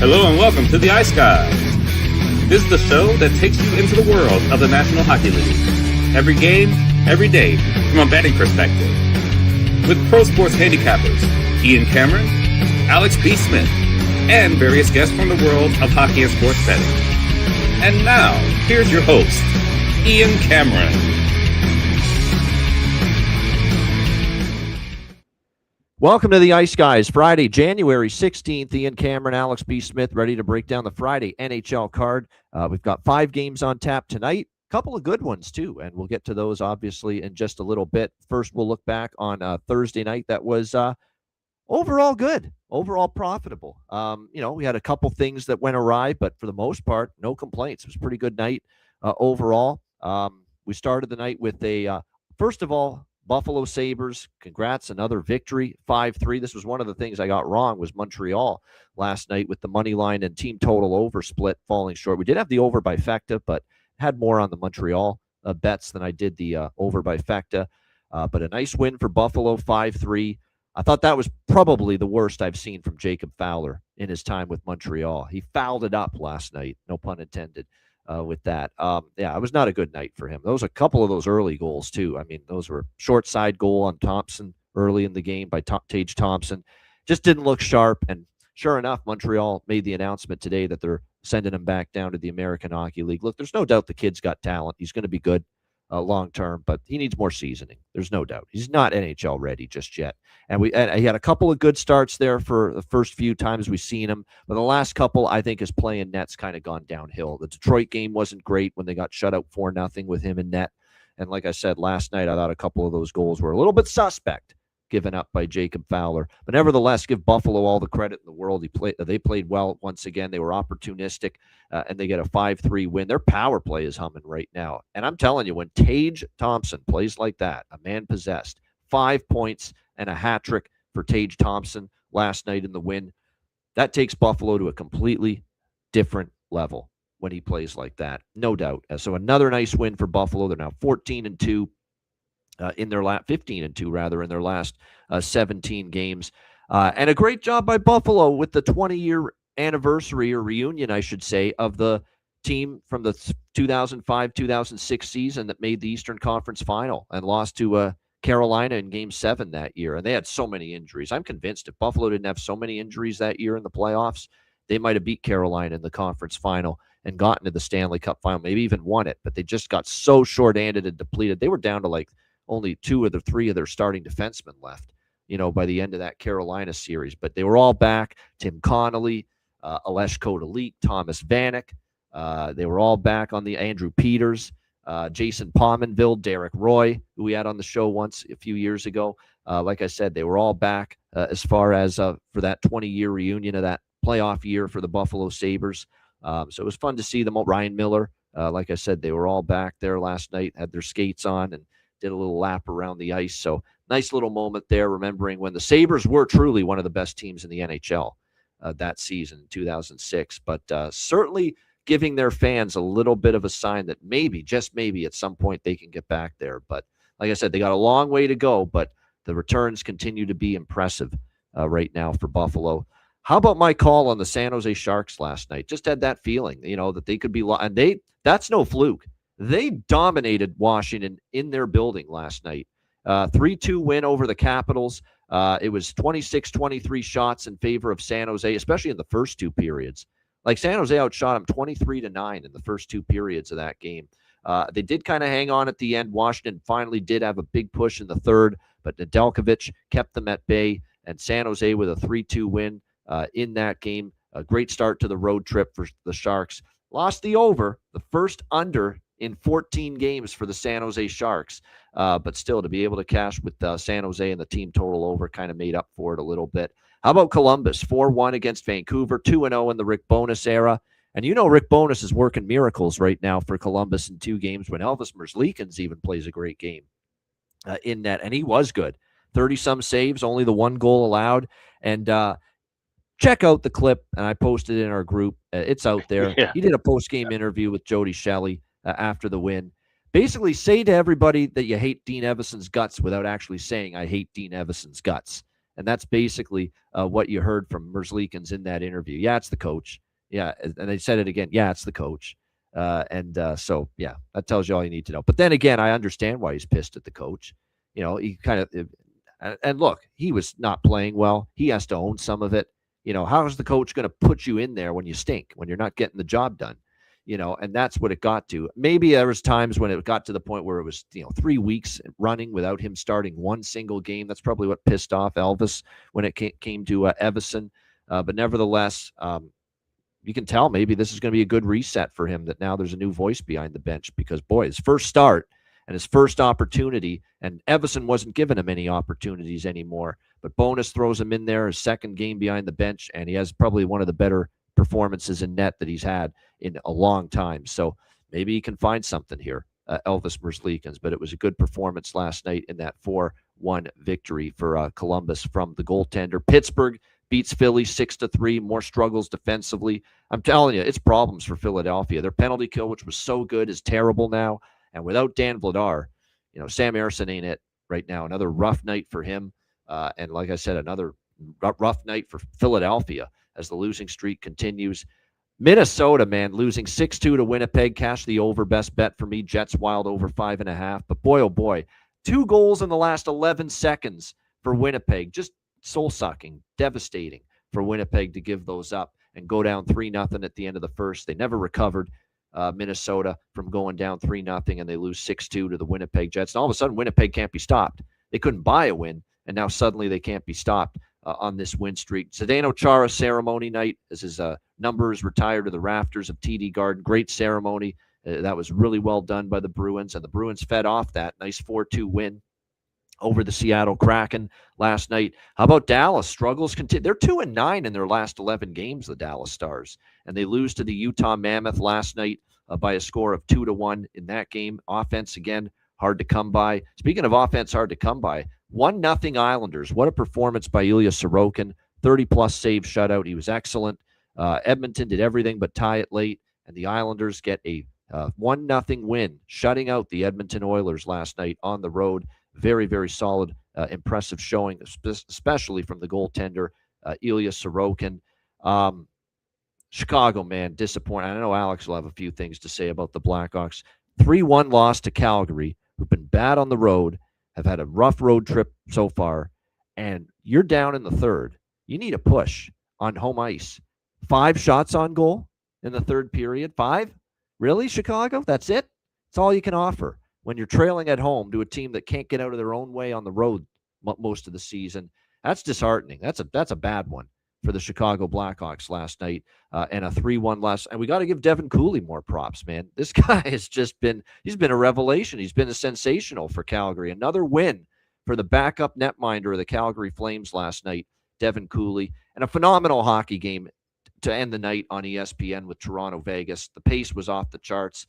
Hello and welcome to the Ice Guys. This is the show that takes you into the world of the National Hockey League. Every game, every day, from a betting perspective. With pro sports handicappers, Ian Cameron, Alex B. Smith, and various guests from the world of hockey and sports betting. And now, here's your host, Ian Cameron. Welcome to the Ice Guys. Friday, January 16th. Ian Cameron, Alex B. Smith, ready to break down the Friday NHL card. We've got 5 games on tap tonight. A couple of good ones, too, and we'll get to those, obviously, in just a little bit. First, we'll look back on Thursday night. That was overall good, overall profitable. We had a couple things that went awry, but for the most part, no complaints. It was a pretty good night overall. We started the night with first of all, Buffalo Sabres, congrats, another victory, 5-3. This was one of the things I got wrong was Montreal last night with the money line and team total over split falling short. We did have the over by Fecta, but had more on the Montreal bets than I did the over by Fecta. But a nice win for Buffalo, 5-3. I thought that was probably the worst I've seen from Jacob Fowler in his time with Montreal. He fouled it up last night, no pun intended. With that. It was not a good night for him. Those a couple of those early goals, too. I mean, those were short side goal on Thompson early in the game by Tage Thompson. Just didn't look sharp. And sure enough, Montreal made the announcement today that they're sending him back down to the American Hockey League. Look, there's no doubt the kid's got talent. He's going to be good long term, but he needs more seasoning. There's no doubt. He's not NHL ready just yet. And he had a couple of good starts there for the first few times we've seen him. But the last couple, I think, his play in net's kind of gone downhill. The Detroit game wasn't great when they got shut out 4-0 with him in net. And like I said, last night, I thought a couple of those goals were a little bit suspect given up by Jacob Fowler. But nevertheless, give Buffalo all the credit in the world. They played well once again. They were opportunistic, and they get a 5-3 win. Their power play is humming right now. And I'm telling you, when Tage Thompson plays like that, a man possessed, 5 points and a hat trick for Tage Thompson last night in the win, that takes Buffalo to a completely different level when he plays like that, no doubt. So another nice win for Buffalo. They're now 14-2. In their 15-2 rather in their last 17 games, and a great job by Buffalo with the 20-year anniversary or reunion, I should say, of the team from the 2005-2006 season that made the Eastern Conference Final and lost to Carolina in Game 7 that year. And they had so many injuries. I'm convinced if Buffalo didn't have so many injuries that year in the playoffs, they might have beat Carolina in the conference final and gotten to the Stanley Cup final, maybe even won it. But they just got so short-handed and depleted. They were down to like only 2 of the 3 of their starting defensemen left, by the end of that Carolina series. But they were all back. Tim Connolly, Alesh Kotelik, Thomas Vanek. They were all back on the Andrew Peters, Jason Pominville, Derek Roy, who we had on the show once a few years ago. Like I said, they were all back as far as for that 20-year reunion of that playoff year for the Buffalo Sabres. So it was fun to see them. Ryan Miller, like I said, they were all back there last night, had their skates on, and did a little lap around the ice. So nice little moment there, remembering when the Sabres were truly one of the best teams in the NHL that season in 2006. But certainly giving their fans a little bit of a sign that maybe, just maybe, at some point they can get back there. But like I said, they got a long way to go, but the returns continue to be impressive right now for Buffalo. How about my call on the San Jose Sharks last night? Just had that feeling, that they could be, and that's no fluke. They dominated Washington in their building last night. 3-2 win over the Capitals. It was 26-23 shots in favor of San Jose, especially in the first 2 periods. Like San Jose outshot them 23-9 in the first 2 periods of that game. They did kind of hang on at the end. Washington finally did have a big push in the third, but Nedeljkovic kept them at bay, and San Jose with a 3-2 win in that game. A great start to the road trip for the Sharks. Lost the over, the first under in 14 games for the San Jose Sharks. But still, to be able to cash with San Jose and the team total over kind of made up for it a little bit. How about Columbus? 4-1 against Vancouver, 2-0 in the Rick Bowness era. And Rick Bowness is working miracles right now for Columbus in 2 games when Elvis Merzlikins even plays a great game in net. And he was good. 30-some saves, only the 1 goal allowed. And check out the clip, and I posted it in our group. It's out there. Yeah. He did a post-game interview with Jody Shelley after the win. Basically, say to everybody that you hate Dean Evason's guts without actually saying, I hate Dean Evason's guts. And that's basically what you heard from Merzlikins in that interview. Yeah, it's the coach. Yeah, and they said it again. Yeah, it's the coach. So, yeah, that tells you all you need to know. But then again, I understand why he's pissed at the coach. He kind of and look, he was not playing well. He has to own some of it. How is the coach going to put you in there when you stink, when you're not getting the job done? And that's what it got to. Maybe there was times when it got to the point where it was, 3 weeks running without him starting one single game. That's probably what pissed off Elvis when it came to Everson. But nevertheless, you can tell maybe this is going to be a good reset for him, that now there's a new voice behind the bench, because, boy, his first start and his first opportunity, and Everson wasn't giving him any opportunities anymore, but Bonus throws him in there, his second game behind the bench, and he has probably one of the better performances in net that he's had in a long time. So maybe he can find something here, Elvis Merzlikins. But it was a good performance last night in that 4-1 victory for Columbus from the goaltender. Pittsburgh beats Philly 6-3. More struggles defensively. I'm telling you, it's problems for Philadelphia. Their penalty kill, which was so good, is terrible now. And without Dan Vladar, Sam Ersson ain't it right now. Another rough night for him. And like I said, another rough night for Philadelphia as the losing streak continues. Minnesota, man, losing 6-2 to Winnipeg. Cash the over. Best bet for me. Jets wild over 5.5. But boy, oh boy, 2 goals in the last 11 seconds for Winnipeg. Just soul-sucking, devastating for Winnipeg to give those up and go down 3-0 at the end of the first. They never recovered, Minnesota, from going down 3-0, and they lose 6-2 to the Winnipeg Jets. And all of a sudden, Winnipeg can't be stopped. They couldn't buy a win, and now suddenly they can't be stopped on this win streak. Zdeno Chara ceremony night, as his number is retired to the rafters of TD Garden. Great ceremony. That was really well done by the Bruins, and the Bruins fed off that. Nice 4-2 win over the Seattle Kraken last night. How about Dallas? Struggles continue. They're 2-9 in their last 11 games, the Dallas Stars, and they lose to the Utah Mammoth last night by a score of 2-1 in that game. Offense, again, hard to come by. Speaking of offense hard to come by, 1-0 Islanders. What a performance by Ilya Sorokin. 30-plus save shutout. He was excellent. Edmonton did everything but tie it late, and the Islanders get a 1-0 win, shutting out the Edmonton Oilers last night on the road. Very, very solid, impressive showing, especially from the goaltender, Ilya Sorokin. Chicago, man, disappointing. I know Alex will have a few things to say about the Blackhawks. 3-1 loss to Calgary, who've been bad on the road, have had a rough road trip so far, and you're down in the third. You need a push on home ice. 5 shots on goal in the third period. 5? Really, Chicago? That's it? That's all you can offer when you're trailing at home to a team that can't get out of their own way on the road most of the season. That's disheartening. That's a bad one for the Chicago Blackhawks last night, and a 3-1 loss. And we got to give Devin Cooley more props, man. This guy has just been – he's been a revelation. He's been a sensational for Calgary. Another win for the backup netminder of the Calgary Flames last night, Devin Cooley, and a phenomenal hockey game to end the night on ESPN with Toronto Vegas. The pace was off the charts.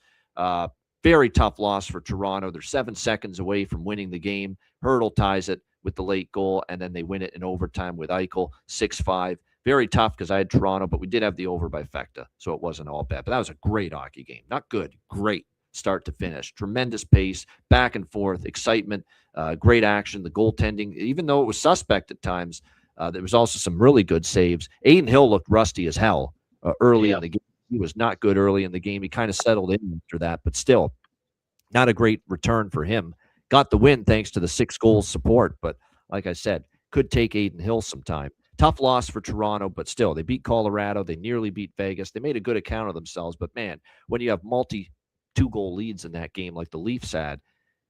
Very tough loss for Toronto. They're 7 seconds away from winning the game. Hurdle ties it with the late goal, and then they win it in overtime with Eichel, 6-5. Very tough because I had Toronto, but we did have the over by Fekta, so it wasn't all bad. But that was a great hockey game. Not good, great start to finish. Tremendous pace, back and forth, excitement, great action. The goaltending, even though it was suspect at times, there was also some really good saves. Aiden Hill looked rusty as hell early in the game. He was not good early in the game. He kind of settled in after that, but still not a great return for him. Got the win thanks to the 6 goal support, but like I said, could take Aiden Hill some time. Tough loss for Toronto, but still, they beat Colorado. They nearly beat Vegas. They made a good account of themselves, but man, when you have multi-2-goal leads in that game like the Leafs had,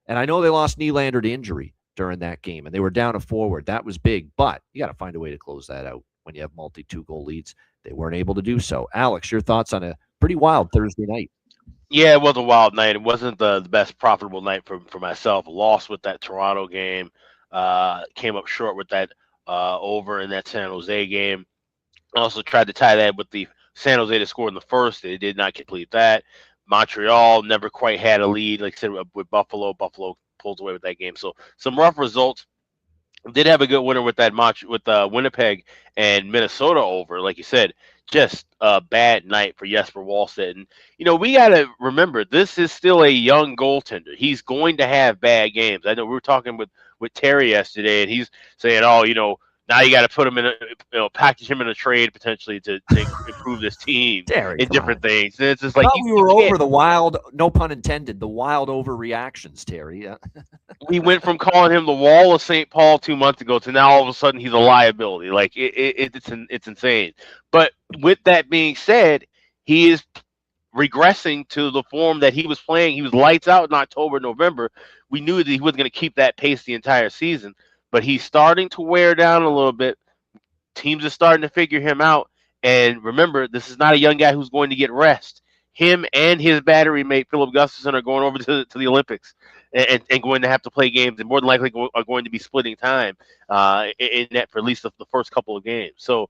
and I know they lost Nylander to injury during that game, and they were down a forward. That was big, but you got to find a way to close that out when you have multi-2-goal leads. They weren't able to do so. Alex, your thoughts on a pretty wild Thursday night? Yeah, it was a wild night. It wasn't the best profitable night for myself. Lost with that Toronto game. Came up short with that over in that San Jose game. I also tried to tie that with the San Jose to score in the first. They did not complete that. Montreal never quite had a lead. Like I said, with Buffalo. Buffalo pulls away with that game. So some rough results. Did have a good winner with that match with Winnipeg and Minnesota over. Like you said, just a bad night for Jesper Wallstedt. And, we got to remember, this is still a young goaltender. He's going to have bad games. I know we were talking with Terry yesterday, and he's saying, Now you got to put him in package him in a trade potentially to improve this team Terry, in come different on. things. And it's just I like thought we were over the wild, no pun intended, the wild overreactions, Terry. we went from calling him the Wall of St. Paul 2 months ago to now all of a sudden he's a liability. Like it's insane. But with that being said, he is regressing to the form that he was playing. He was lights out in October, November. We knew that he wasn't going to keep that pace the entire season, but he's starting to wear down a little bit. Teams are starting to figure him out. And remember, this is not a young guy who's going to get rest. Him and his battery mate, Philip Gustafson, are going over to the Olympics and going to have to play games and more than likely are going to be splitting time in that for at least the first couple of games. So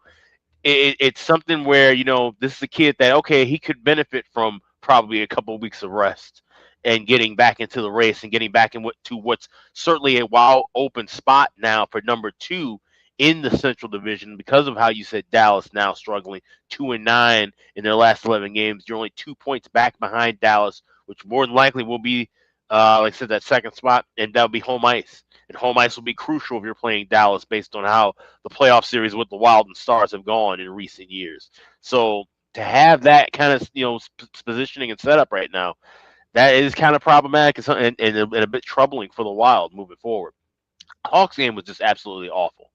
it's something where, this is a kid that, okay, he could benefit from probably a couple of weeks of rest and getting back into the race and getting back to what's certainly a wild open spot now for number 2 in the Central Division because of how you said Dallas now struggling 2-9 in their last 11 games. You're only 2 points back behind Dallas, which more than likely will be, like I said, that second spot, and that'll be home ice. And home ice will be crucial if you're playing Dallas based on how the playoff series with the Wild and Stars have gone in recent years. So to have that kind of positioning and setup right now, that is kind of problematic and a bit troubling for the Wild moving forward. Hawks game was just absolutely awful.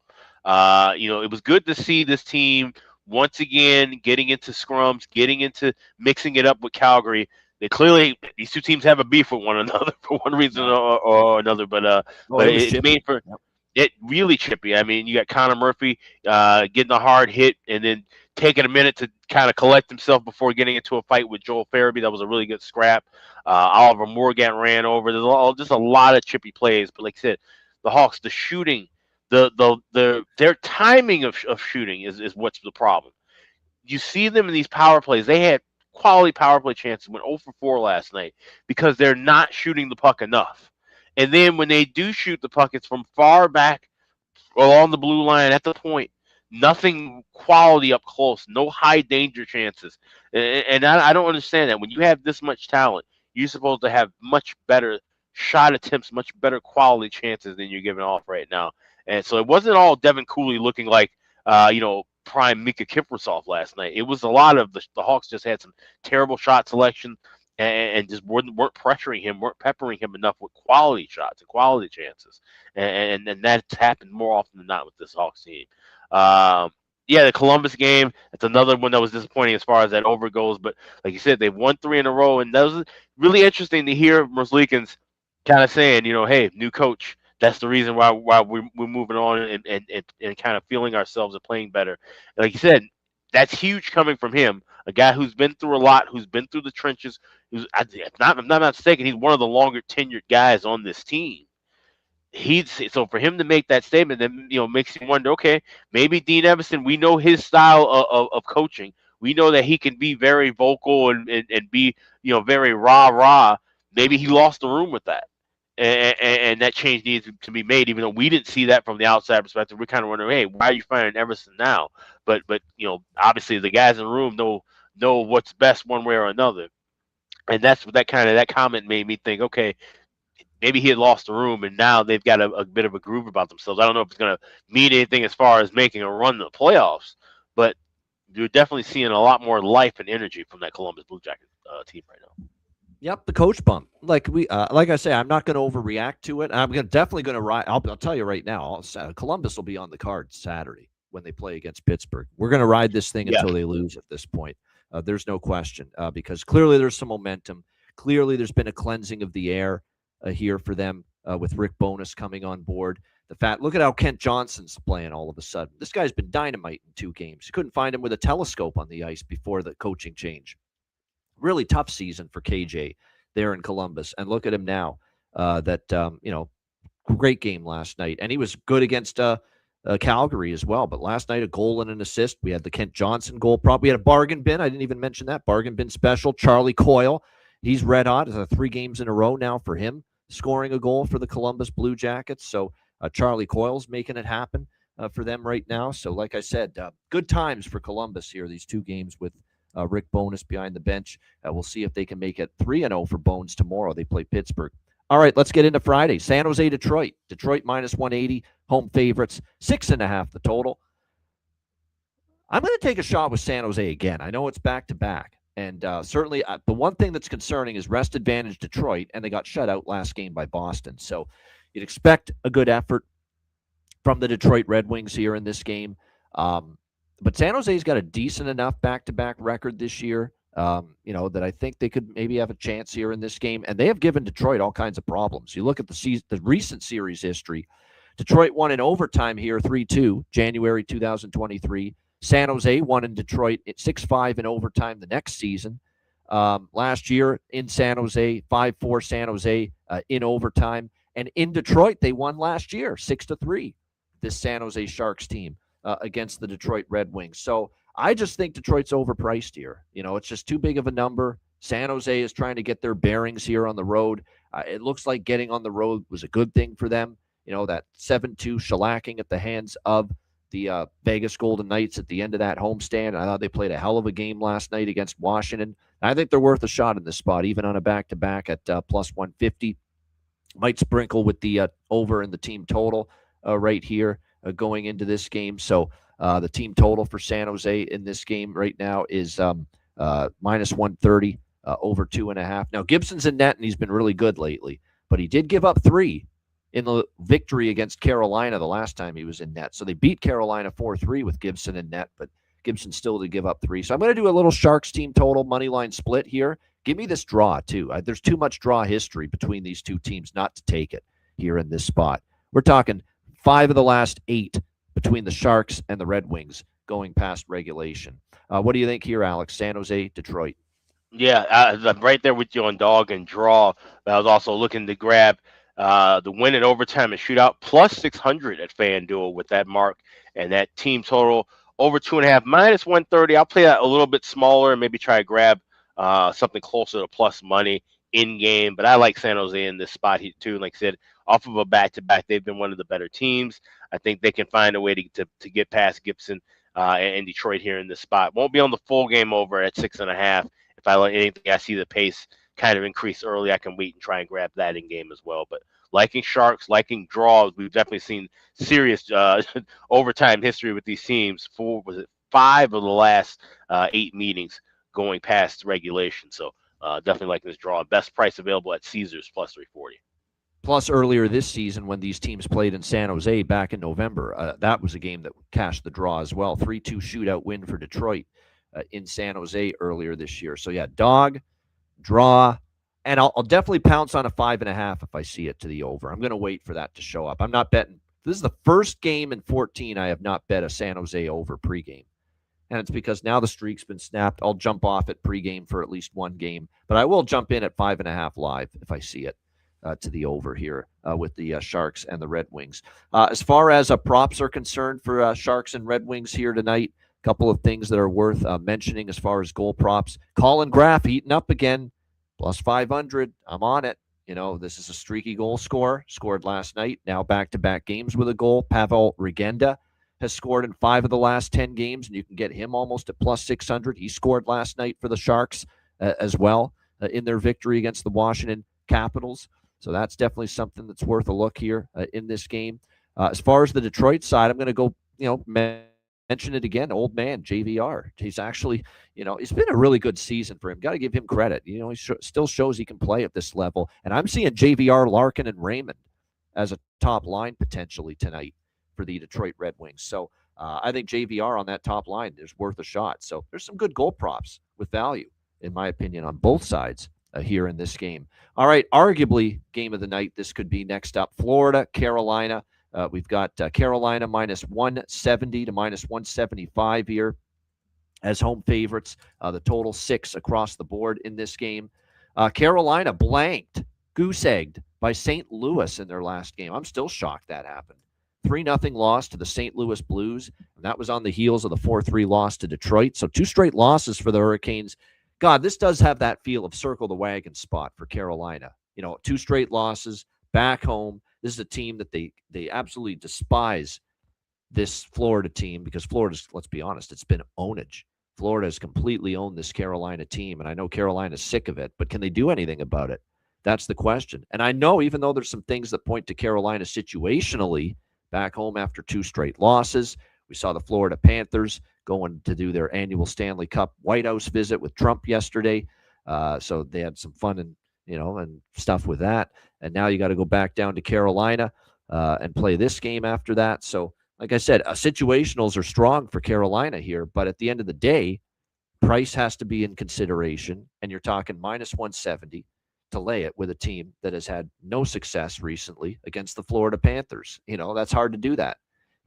It was good to see this team once again getting into scrums, getting into mixing it up with Calgary. These two teams have a beef with one another for one reason or another, but it's made for it really chippy. I mean, you got Connor Murphy getting a hard hit and then taking a minute to kind of collect himself before getting into a fight with Joel Farabee. That was a really good scrap. Oliver Morgan ran over. There's just a lot of chippy plays, but like I said, the Hawks, the shooting, their timing of shooting is what's the problem. You see them in these power plays. They had quality power play chances, went 0 for 4 last night because they're not shooting the puck enough. And then when they do shoot the puck, it's from far back along the blue line at the point. Nothing quality up close, no high danger chances. And I don't understand that. When you have this much talent, you're supposed to have much better shot attempts, much better quality chances than you're giving off right now. And so it wasn't all Devin Cooley looking like, prime Mika Kiprasov last night. It was a lot of the Hawks just had some terrible shot selection and just weren't pressuring him, weren't peppering him enough with quality shots and quality chances. And that's happened more often than not with this Hawks team. The Columbus game, it's another one that was disappointing as far as that over goes. But like you said, they've won 3 in a row. And that was really interesting to hear Merzlikins kind of saying, hey, new coach. That's the reason why we're moving on and kind of feeling ourselves and playing better. And like you said, that's huge coming from him, a guy who's been through a lot, who's been through the trenches. If I'm not mistaken, he's one of the longer tenured guys on this team. So for him to make that statement, then makes you wonder. Okay, maybe Dean Evason. We know his style of coaching. We know that he can be very vocal and be very rah. Maybe he lost the room with that. And that change needs to be made, even though we didn't see that from the outside perspective. We're kind of wondering, hey, why are you firing Everson now? But obviously the guys in the room know what's best one way or another. And that's what that comment made me think, okay, maybe he had lost the room and now they've got a bit of a groove about themselves. I don't know if it's going to mean anything as far as making a run to the playoffs, but you're definitely seeing a lot more life and energy from that Columbus Blue Jacket team right now. Yep, the coach bump. Like I say, I'm not going to overreact to it. I'm definitely going to ride. I'll tell you right now, Columbus will be on the card Saturday when they play against Pittsburgh. We're going to ride this thing until they lose at this point. There's no question because clearly there's some momentum. Clearly there's been a cleansing of the air here for them with Rick Bowness coming on board. Look at how Kent Johnson's playing all of a sudden. This guy's been dynamite in 2 games. You couldn't find him with a telescope on the ice before the coaching change. Really tough season for KJ there in Columbus. And look at him now. Great game last night. And he was good against Calgary as well. But last night, a goal and an assist. We had the Kent Johnson goal prop. We had a bargain bin. I didn't even mention that. Bargain bin special. Charlie Coyle. He's red hot. It's 3 games in a row now for him, scoring a goal for the Columbus Blue Jackets. So Charlie Coyle's making it happen for them right now. So like I said, good times for Columbus here, these 2 games with Rick Bowness behind the bench. We'll see if they can make it 3-0 for Bones tomorrow. They play Pittsburgh. All right, let's get into Friday. San Jose, Detroit. Detroit minus 180. home favorites, 6.5 the total. I'm going to take a shot with San Jose again. I know it's back-to-back. And certainly the one thing that's concerning is rest advantage Detroit, and they got shut out last game by Boston. So you'd expect a good effort from the Detroit Red Wings here in this game. But San Jose's got a decent enough back-to-back record this year, that I think they could maybe have a chance here in this game. And they have given Detroit all kinds of problems. You look at the recent series history. Detroit won in overtime here 3-2, January 2023. San Jose won in Detroit at 6-5 in overtime the next season. Last year in San Jose, 5-4 San Jose in overtime. And in Detroit, they won last year, 6-3, this San Jose Sharks team against the Detroit Red Wings. So I just think Detroit's overpriced here. It's just too big of a number. San Jose is trying to get their bearings here on the road. It looks like getting on the road was a good thing for them. That 7-2 shellacking at the hands of the Vegas Golden Knights at the end of that homestand. I thought they played a hell of a game last night against Washington. I think they're worth a shot in this spot, even on a back-to-back at plus 150. Might sprinkle with the over in the team total right here going into this game. So the team total for San Jose in this game right now is minus 130, over 2.5. Now, Gibson's in net, and he's been really good lately, but he did give up 3 in the victory against Carolina the last time he was in net. So they beat Carolina 4-3 with Gibson in net, but Gibson still did give up 3. So I'm going to do a little Sharks team total money line split here. Give me this draw, too. There's too much draw history between these two teams not to take it here in this spot. We're talking 5 of the last 8 between the Sharks and the Red Wings going past regulation. What do you think here, Alex? San Jose, Detroit. Yeah, I'm right there with you on dog and draw. But I was also looking to grab the win in overtime and shootout plus 600 at FanDuel with that mark and that team total over 2.5 minus 130. I'll play that a little bit smaller and maybe try to grab something closer to plus money in game. But I like San Jose in this spot here too. Like I said, off of a back-to-back, they've been one of the better teams. I think they can find a way to get past Gibson and Detroit here in this spot. Won't be on the full game over at 6.5. If I like anything, I see the pace kind of increase early, I can wait and try and grab that in game as well. But liking Sharks, liking draws, we've definitely seen serious overtime history with these teams. 5 of the last 8 meetings going past regulation. So definitely liking this draw. Best price available at Caesars plus 340. Plus, earlier this season, when these teams played in San Jose back in November, that was a game that cashed the draw as well. 3-2 shootout win for Detroit in San Jose earlier this year. So, yeah, dog, draw, and I'll definitely pounce on a 5.5 if I see it to the over. I'm going to wait for that to show up. I'm not betting. This is the first game in 14 I have not bet a San Jose over pregame. And it's because now the streak's been snapped. I'll jump off at pregame for at least one game. But I will jump in at 5.5 live if I see it to the over here with the Sharks and the Red Wings. As far as props are concerned for Sharks and Red Wings here tonight, a couple of things that are worth mentioning as far as goal props. Colin Graff heating up again, plus 500. I'm on it. This is a streaky goal scorer, scored last night. Now back-to-back games with a goal. Pavel Regenda has scored in 5 of the last 10 games, and you can get him almost at plus 600. He scored last night for the Sharks as well in their victory against the Washington Capitals. So that's definitely something that's worth a look here in this game. As far as the Detroit side, I'm going to go, mention it again, old man, JVR. He's actually, it's been a really good season for him. Got to give him credit. He still shows he can play at this level. And I'm seeing JVR, Larkin, and Raymond as a top line potentially tonight for the Detroit Red Wings. So I think JVR on that top line is worth a shot. So there's some good goal props with value, in my opinion, on both sides here in this game. All right, arguably game of the night. This could be next up. Florida, Carolina. We've got Carolina minus 170 to minus 175 here as home favorites. The total 6 across the board in this game. Carolina blanked, goose-egged by St. Louis in their last game. I'm still shocked that happened. 3-0 loss to the St. Louis Blues, and that was on the heels of the 4-3 loss to Detroit. So 2 straight losses for the Hurricanes. God, this does have that feel of circle the wagon spot for Carolina. 2 straight losses back home. This is a team that they absolutely despise, this Florida team, because Florida's, let's be honest, it's been ownage. Florida has completely owned this Carolina team, and I know Carolina's sick of it, but can they do anything about it? That's the question. And I know, even though there's some things that point to Carolina situationally back home after 2 straight losses. We saw the Florida Panthers going to do their annual Stanley Cup White House visit with Trump yesterday. So they had some fun and stuff with that. And now you got to go back down to Carolina and play this game after that. So, like I said, situationals are strong for Carolina here, but at the end of the day, price has to be in consideration, and you're talking minus 170 to lay it with a team that has had no success recently against the Florida Panthers. That's hard to do that,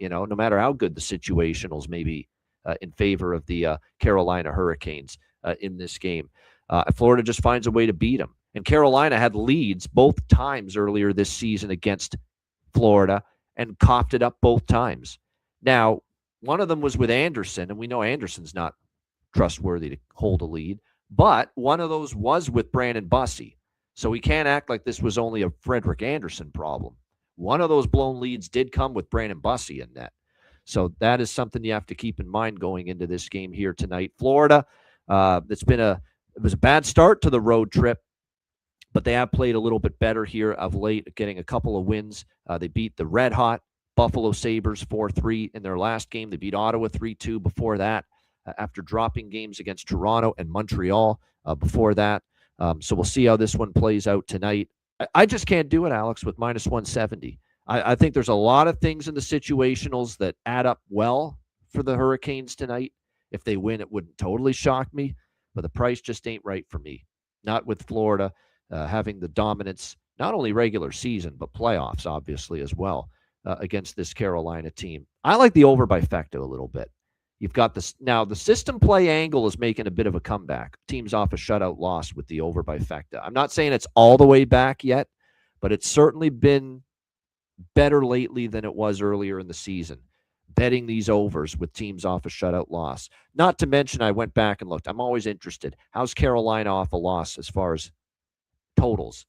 no matter how good the situationals may be in favor of the Carolina Hurricanes in this game. Florida just finds a way to beat them. And Carolina had leads both times earlier this season against Florida and coughed it up both times. Now, one of them was with Anderson, and we know Anderson's not trustworthy to hold a lead, but one of those was with Brandon Bussey. So we can't act like this was only a Frederick Anderson problem. One of those blown leads did come with Brandon Bussey in net. So that is something you have to keep in mind going into this game here tonight. Florida, it was a bad start to the road trip, but they have played a little bit better here of late, getting a couple of wins. They beat the red-hot Buffalo Sabres 4-3 in their last game. They beat Ottawa 3-2 before that, after dropping games against Toronto and Montreal before that. So we'll see how this one plays out tonight. I just can't do it, Alex, with minus 170. I think there's a lot of things in the situationals that add up well for the Hurricanes tonight. If they win, it wouldn't totally shock me, but the price just ain't right for me. Not with Florida having the dominance, not only regular season, but playoffs, obviously, as well, against this Carolina team. I like the over by Fecta a little bit. You've got this now. The system play angle is making a bit of a comeback. Teams off a shutout loss with the over by Fecta. I'm not saying it's all the way back yet, but it's certainly been better lately than it was earlier in the season. Betting these overs with teams off a shutout loss. Not to mention, I went back and looked. I'm always interested. How's Carolina off a loss as far as totals?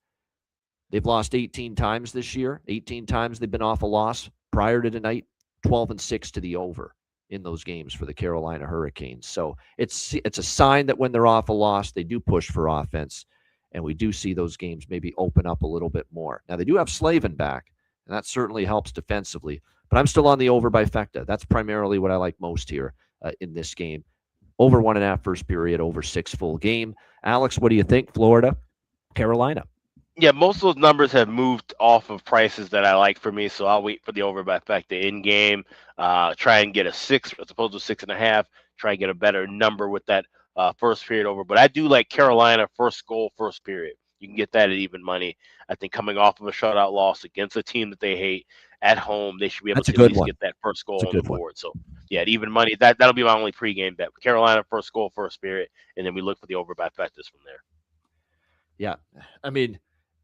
They've lost 18 times this year. 18 times they've been off a loss prior to tonight. 12-6 to the over in those games for the Carolina Hurricanes. So it's a sign that when they're off a loss, they do push for offense, and we do see those games maybe open up a little bit more. Now, they do have Slavin back, and that certainly helps defensively, but I'm still on the over by Fecta. That's primarily what I like most here in this game. Over 1.5 first period, over 6 full game. Alex, what do you think? Florida, Carolina. Yeah, most of those numbers have moved off of prices that I like for me, so I'll wait for the over by Fecta in game. Try and get a 6 as opposed to 6.5. Try and get a better number with that first period over. But I do like Carolina first goal, first period. You can get that at even money. I think coming off of a shutout loss against a team that they hate at home, they should be able to at least get that first goal on the board. So, yeah, at even money, that'll be my only pregame bet. Carolina first goal, first period, and then we look for the over by Fectas from there. Yeah, I mean,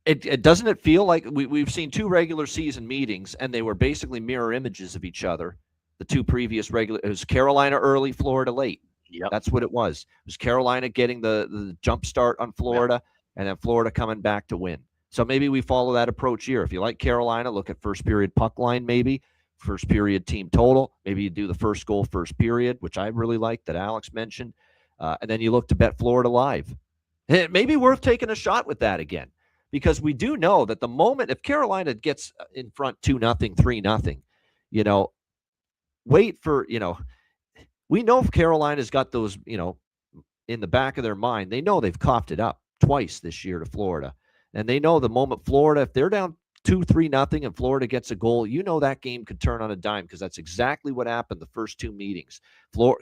it doesn't it feel like we've seen 2 regular season meetings, and they were basically mirror images of each other. The 2 previous it was Carolina early, Florida late. Yep. That's what it was. It was Carolina getting the jump start on Florida, and then Florida coming back to win. So maybe we follow that approach here. If you like Carolina, look at first period puck line, maybe first period team total. Maybe you do the first goal, first period, which I really like that Alex mentioned. And then you look to bet Florida live. It may be worth taking a shot with that again, because we do know that the moment if Carolina gets in front 2-0, 3-0, wait for, we know if Carolina's got those, in the back of their mind, they know they've coughed it up twice this year to Florida. And they know the moment Florida, if they're down 2-3-0 and Florida gets a goal, that game could turn on a dime, because that's exactly what happened the first 2 meetings.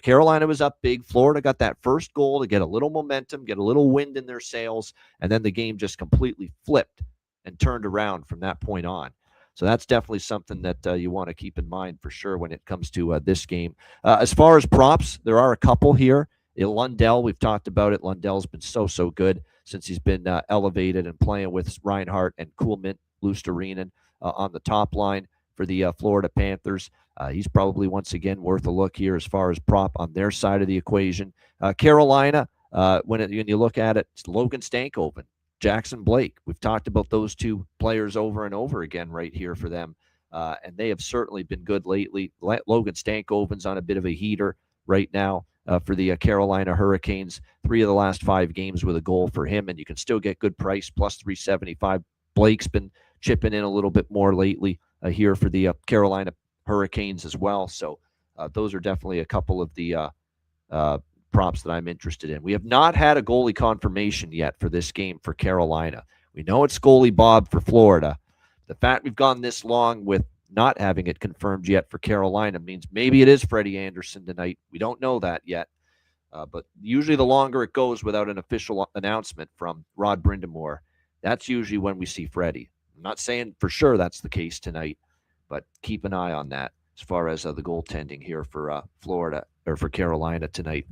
Carolina was up big. Florida got that first goal to get a little momentum, get a little wind in their sails, and then the game just completely flipped and turned around from that point on. So that's definitely something that you want to keep in mind for sure when it comes to this game. As far as props, there are a couple here. Lundell, we've talked about it. Lundell's been so good since he's been elevated and playing with Reinhart and Kuhlman, Luostarinen on the top line for the Florida Panthers. He's probably once again worth a look here as far as prop on their side of the equation. Carolina, when you look at it, it's Logan Stankoven, Jackson Blake. We've talked about those 2 players over and over again right here for them, and they have certainly been good lately. Logan Stankoven's on a bit of a heater right now for the Carolina Hurricanes. 3 of the last 5 games with a goal for him, and you can still get good price, plus 375. Blake's been chipping in a little bit more lately here for the Carolina Hurricanes as well. So those are definitely a couple of the props that I'm interested in. We have not had a goalie confirmation yet for this game for Carolina. We know it's goalie Bob for Florida. The fact we've gone this long with not having it confirmed yet for Carolina means maybe it is Freddie Anderson tonight. We don't know that yet. But usually the longer it goes without an official announcement from Rod Brindamore, that's usually when we see Freddie. I'm not saying for sure that's the case tonight, but keep an eye on that as far as the goaltending here for Florida or for Carolina tonight.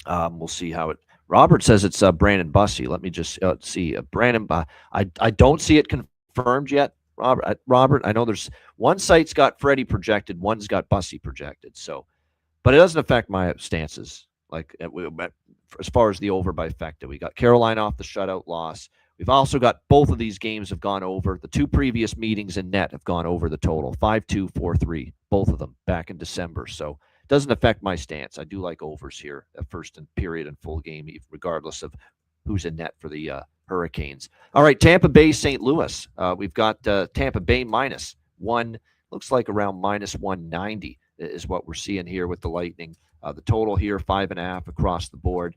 We'll see how it. Robert says it's Brandon Bussey. Let me just see. Brandon, I don't see it confirmed yet. Robert, I know there's one site's got Freddie projected, one's got Bussey projected. So, but it doesn't affect my stances. Like as far as the over by Fecta, we got Carolina off the shutout loss. We've also got both of these games have gone over. The two previous meetings in net have gone over the total 5-2, 4-3, both of them back in December. So it doesn't affect my stance. I do like overs here at first and period and full game, regardless of who's in net for the Hurricanes. All right, Tampa Bay, St. Louis. We've got Tampa Bay -1, looks like around -190 is what we're seeing here with the Lightning. The total here, 5.5 across the board.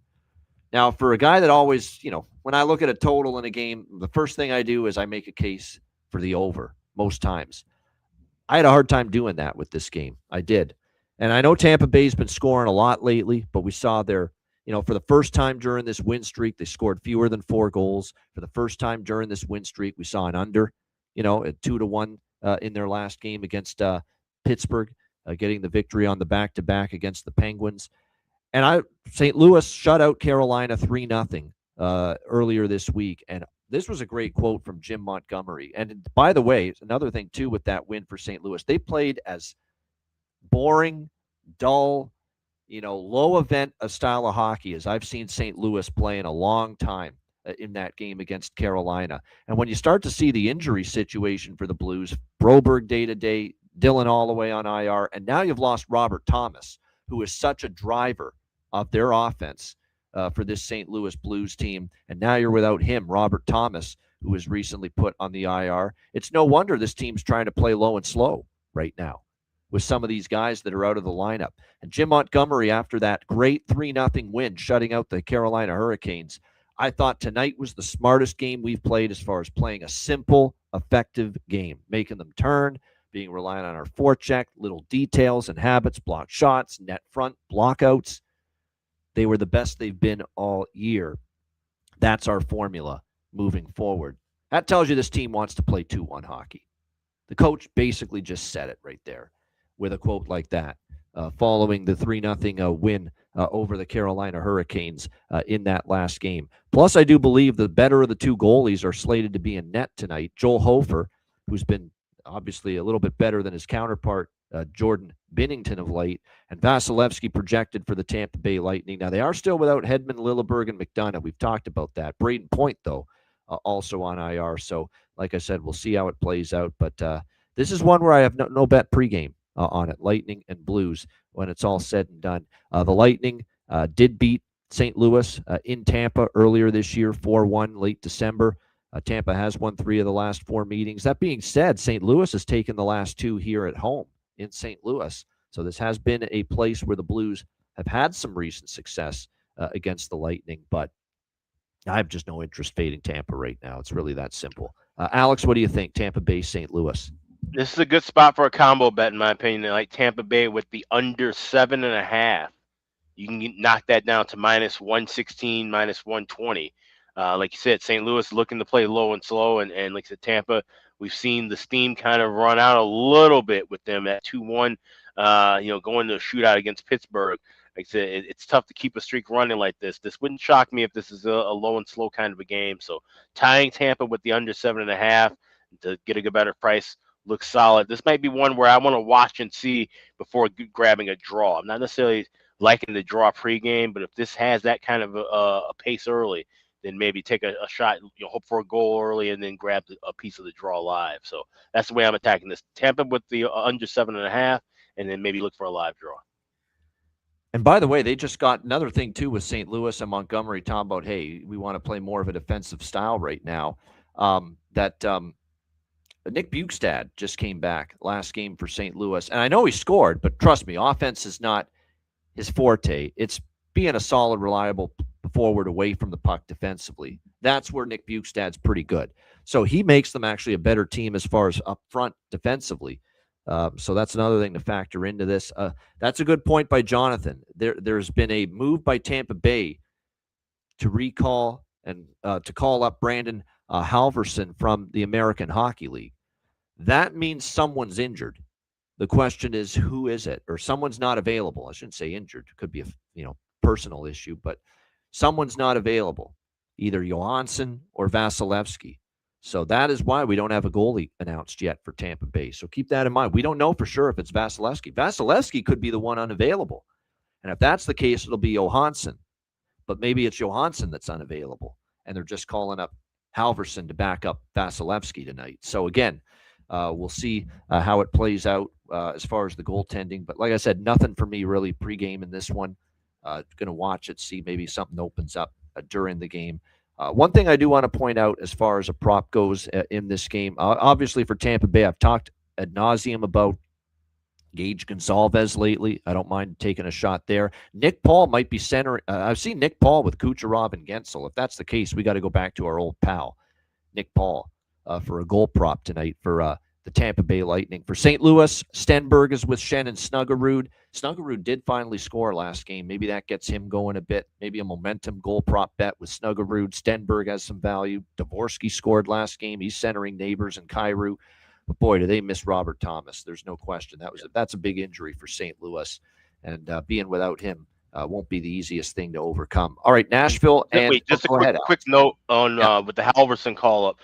Now, for a guy that always, when I look at a total in a game, the first thing I do is I make a case for the over most times. I had a hard time doing that with this game. I did. And I know Tampa Bay's been scoring a lot lately, but we saw their, for the first time during this win streak, they scored fewer than 4 goals. For the first time during this win streak, we saw an under, at 2-1 in their last game against Pittsburgh, getting the victory on the back-to-back against the Penguins. And St. Louis shut out Carolina 3-0 earlier this week. And this was a great quote from Jim Montgomery. And by the way, another thing, too, with that win for St. Louis, they played as boring, dull, low event a style of hockey as I've seen St. Louis play in a long time in that game against Carolina. And when you start to see the injury situation for the Blues, Broberg day-to-day, Dylan all the way on IR, and now you've lost Robert Thomas, who is such a driver of their offense for this St. Louis Blues team. And now you're without him, Robert Thomas, who was recently put on the IR. It's no wonder this team's trying to play low and slow right now with some of these guys that are out of the lineup. And Jim Montgomery, after that great 3-0 win, shutting out the Carolina Hurricanes, I thought tonight was the smartest game we've played as far as playing a simple, effective game, making them turn, being reliant on our forecheck, little details and habits, block shots, net front, blockouts. They were the best they've been all year. That's our formula moving forward. That tells you this team wants to play 2-1 hockey. The coach basically just said it right there with a quote like that, following the 3-0 win over the Carolina Hurricanes in that last game. Plus, I do believe the better of the two goalies are slated to be in net tonight. Joel Hofer, who's been obviously a little bit better than his counterpart, Jordan Binnington of late, and Vasilevsky projected for the Tampa Bay Lightning. Now, they are still without Hedman, Lilleberg, and McDonough. We've talked about that. Braden Point, though, also on IR. So, like I said, we'll see how it plays out. But this is one where I have no bet pregame on it, Lightning and Blues, when it's all said and done. The Lightning did beat St. Louis in Tampa earlier this year, 4-1, late December. Tampa has won 3 of the last 4 meetings. That being said, St. Louis has taken the last 2 here at home in St. Louis. So this has been a place where the Blues have had some recent success against the Lightning, but I have just no interest fading Tampa right now. It's really that simple. Alex, what do you think? Tampa Bay, St. Louis. This is a good spot for a combo bet, in my opinion. Like Tampa Bay with the under 7.5. You can knock that down to -116, -120. Like you said, St. Louis looking to play low and slow, and like I said, Tampa, we've seen the steam kind of run out a little bit with them at 2-1. Going to a shootout against Pittsburgh. Like I said, it's tough to keep a streak running like this. This wouldn't shock me if this is a low and slow kind of a game. So tying Tampa with the under 7.5 to get a better price looks solid. This might be one where I want to watch and see before grabbing a draw. I'm not necessarily liking the draw pregame, but if this has that kind of a pace early, then maybe take a shot, hope for a goal early, and then grab a piece of the draw live. So that's the way I'm attacking this. Tampa with the under 7.5, and then maybe look for a live draw. And by the way, they just got another thing, too, with St. Louis and Montgomery talking about, hey, we want to play more of a defensive style right now. Nick Bukestad just came back last game for St. Louis. And I know he scored, but trust me, offense is not his forte. It's being a solid, reliable forward away from the puck defensively. That's where Nick Bukestad's pretty good. So he makes them actually a better team as far as up front defensively. So that's another thing to factor into this. That's a good point by Jonathan. There's been a move by Tampa Bay to recall and to call up Brandon Halverson from the American Hockey League. That means someone's injured. The question is, who is it? Or someone's not available. I shouldn't say injured. It could be a personal issue, but someone's not available, either Johansson or Vasilevsky. So that is why we don't have a goalie announced yet for Tampa Bay. So keep that in mind. We don't know for sure if it's Vasilevsky. Vasilevsky could be the one unavailable. And if that's the case, it'll be Johansson. But maybe it's Johansson that's unavailable, and they're just calling up Halverson to back up Vasilevsky tonight. So again, we'll see how it plays out as far as the goaltending. But like I said, nothing for me really pregame in this one. Going to watch it, see maybe something opens up during the game. One thing I do want to point out as far as a prop goes in this game, obviously for Tampa Bay, I've talked ad nauseum about Gage Gonzalez lately. I don't mind taking a shot there. Nick Paul might be center. I've seen Nick Paul with Kucherov and Gensel. If that's the case, we got to go back to our old pal, Nick Paul, for a goal prop tonight for the Tampa Bay Lightning. For St. Louis, Stenberg is with Shen and Snuggerud. Snuggerud did finally score last game. Maybe that gets him going a bit. Maybe a momentum goal prop bet with Snuggerud. Stenberg has some value. Dvorsky scored last game. He's centering Neighbors and Kyrou. But boy, do they miss Robert Thomas. There's no question. That's a big injury for St. Louis. And being without him won't be the easiest thing to overcome. All right, Nashville. And wait, just a quick note on with the Halverson call-up.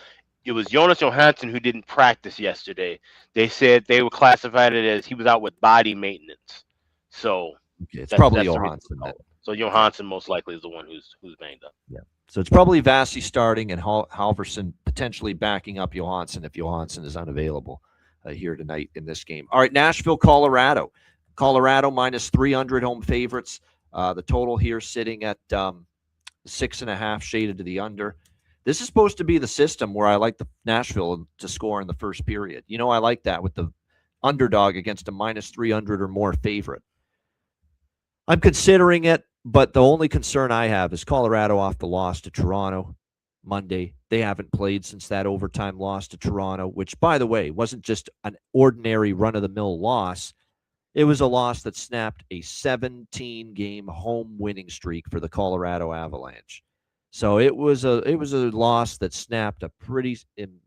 It was Jonas Johansson who didn't practice yesterday. They said they were classified it as he was out with body maintenance. So it's probably Johansson. So Johansson most likely is the one who's banged up. Yeah. So it's probably Vasi starting and Halverson potentially backing up Johansson if Johansson is unavailable here tonight in this game. All right, Nashville, Colorado. Colorado minus 300 home favorites. The total here sitting at 6.5, shaded to the under. This is supposed to be the system where I like the Nashville to score in the first period. I like that with the underdog against a minus 300 or more favorite. I'm considering it, but the only concern I have is Colorado off the loss to Toronto Monday. They haven't played since that overtime loss to Toronto, which, by the way, wasn't just an ordinary run-of-the-mill loss. It was a loss that snapped a 17-game home winning streak for the Colorado Avalanche. So it was a loss that snapped a pretty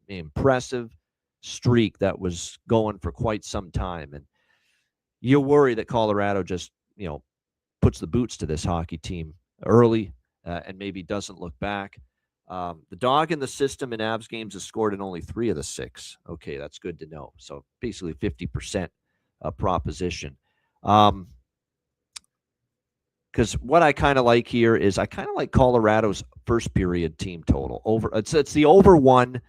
impressive streak that was going for quite some time. And you worry that Colorado just, puts the boots to this hockey team early and maybe doesn't look back. The dog in the system in Avs games has scored in only 3 of the 6. Okay, that's good to know. So basically 50% proposition. Because what I kind of like here is I kind of like Colorado's first period team total. It's the over 1,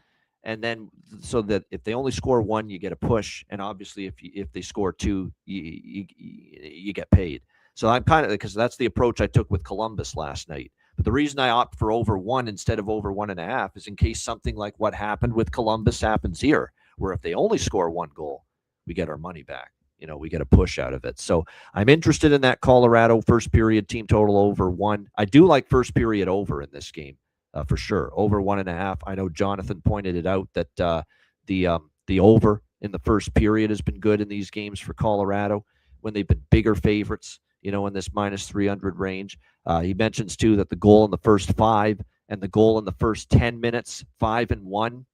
and then so that if they only score 1, you get a push, and obviously if they score 2, you get paid. So I'm because that's the approach I took with Columbus last night. But the reason I opt for over 1 instead of over 1.5 is in case something like what happened with Columbus happens here, where if they only score 1 goal, we get our money back. We get a push out of it. So I'm interested in that Colorado first period team total over 1. I do like first period over in this game for sure. Over 1.5. I know Jonathan pointed it out that the over in the first period has been good in these games for Colorado when they've been bigger favorites, in this minus 300 range. He mentions too that the goal in the first 5 and the goal in the first 10 minutes, 5-1